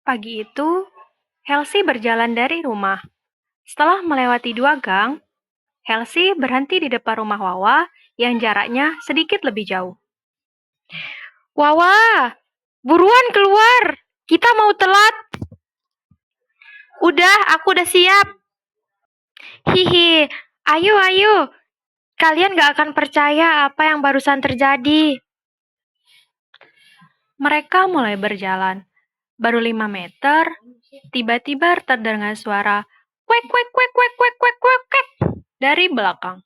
Pagi itu, Helsi berjalan dari rumah. Setelah melewati 2 gang, Helsi berhenti di depan rumah Wawa yang jaraknya sedikit lebih jauh. Wawa, buruan keluar. Kita mau telat. Aku udah siap. Hihi, ayo. Kalian gak akan percaya apa yang barusan terjadi. Mereka mulai berjalan. Baru 5 meter, tiba-tiba terdengar suara kwek kwek kwek kwek kwek kwek kwek kwek dari belakang.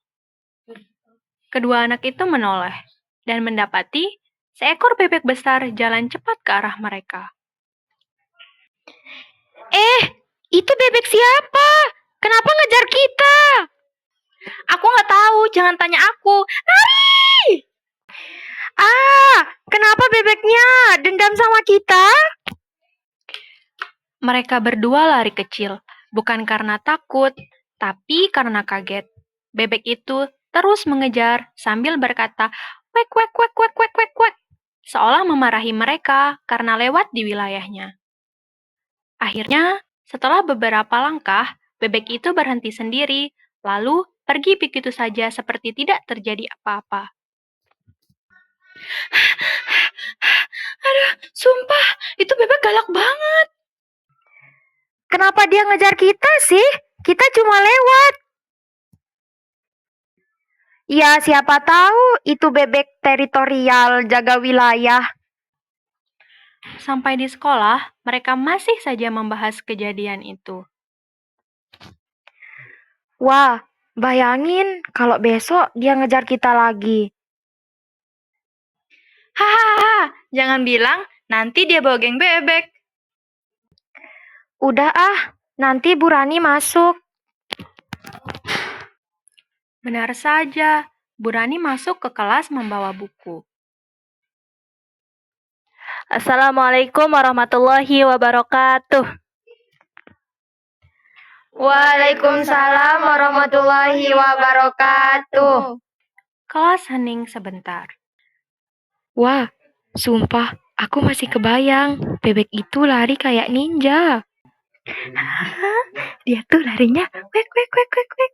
Kedua anak itu menoleh dan mendapati seekor bebek besar jalan cepat ke arah mereka. Itu bebek siapa? Kenapa ngejar kita? Aku nggak tahu, jangan tanya aku. Lari! Kenapa bebeknya dendam sama kita? Mereka berdua lari kecil, bukan karena takut, tapi karena kaget. Bebek itu terus mengejar sambil berkata, "Kwek, kwek, kwek, kwek, kwek, kwek, kwek," seolah memarahi mereka karena lewat di wilayahnya. Akhirnya, setelah beberapa langkah, bebek itu berhenti sendiri, lalu pergi begitu saja seperti tidak terjadi apa-apa. Aduh, sumpah, itu bebek galak banget. Kenapa dia ngejar kita sih? Kita cuma lewat. Ya, siapa tahu itu bebek teritorial jaga wilayah. Sampai di sekolah, mereka masih saja membahas kejadian itu. Wah, bayangin kalau besok dia ngejar kita lagi. Hahaha, jangan bilang nanti dia bawa geng bebek. Udah nanti Bu Rani masuk. Benar saja, Bu Rani masuk ke kelas membawa buku. Assalamualaikum warahmatullahi wabarakatuh. Waalaikumsalam warahmatullahi wabarakatuh. Kelas hening sebentar. Wah, sumpah, aku masih kebayang. Bebek itu lari kayak ninja. Dia tuh larinya kwek kwek kwek kwek kwek.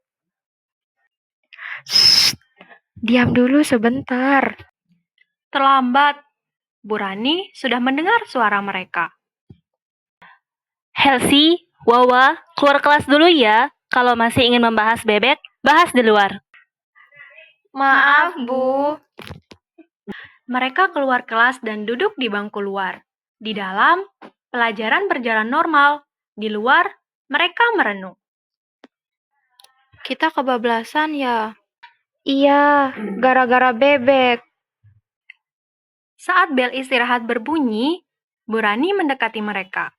Shh, diam dulu sebentar. Terlambat. Bu Rani sudah mendengar suara mereka. Helsi, Wawa, keluar kelas dulu ya. Kalau masih ingin membahas bebek, bahas di luar. Maaf, Bu. Mereka keluar kelas dan duduk di bangku luar. Di dalam, pelajaran berjalan normal. Di luar, mereka merenung. Kita kebablasan ya? Iya, gara-gara bebek. Saat bel istirahat berbunyi, Bu Rani mendekati mereka.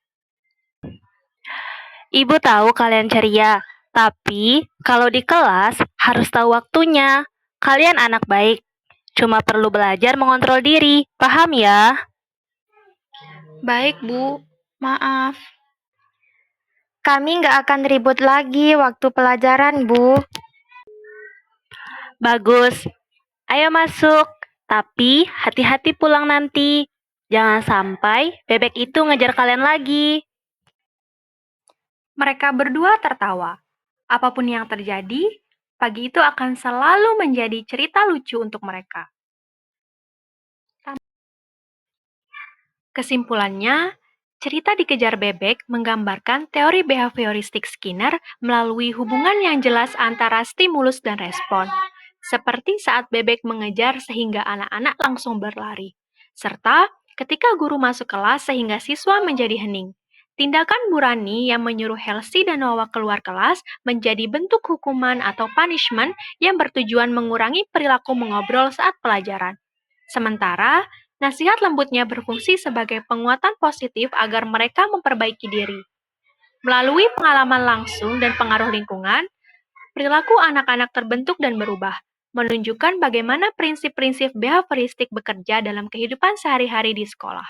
Ibu tahu kalian ceria, tapi kalau di kelas harus tahu waktunya. Kalian anak baik, cuma perlu belajar mengontrol diri, paham ya? Baik, Bu. Maaf. Kami nggak akan ribut lagi waktu pelajaran, Bu. Bagus, ayo masuk. Tapi hati-hati pulang nanti. Jangan sampai bebek itu ngejar kalian lagi. Mereka berdua tertawa. Apapun yang terjadi, pagi itu akan selalu menjadi cerita lucu untuk mereka. Kesimpulannya, cerita Dikejar Bebek menggambarkan teori behavioristik Skinner melalui hubungan yang jelas antara stimulus dan respon, seperti saat bebek mengejar sehingga anak-anak langsung berlari, serta ketika guru masuk kelas sehingga siswa menjadi hening. Tindakan Bu Rani yang menyuruh Helsi dan Wawa keluar kelas menjadi bentuk hukuman atau punishment yang bertujuan mengurangi perilaku mengobrol saat pelajaran. Sementara, nasihat lembutnya berfungsi sebagai penguatan positif agar mereka memperbaiki diri. Melalui pengalaman langsung dan pengaruh lingkungan, perilaku anak-anak terbentuk dan berubah, menunjukkan bagaimana prinsip-prinsip behavioristik bekerja dalam kehidupan sehari-hari di sekolah.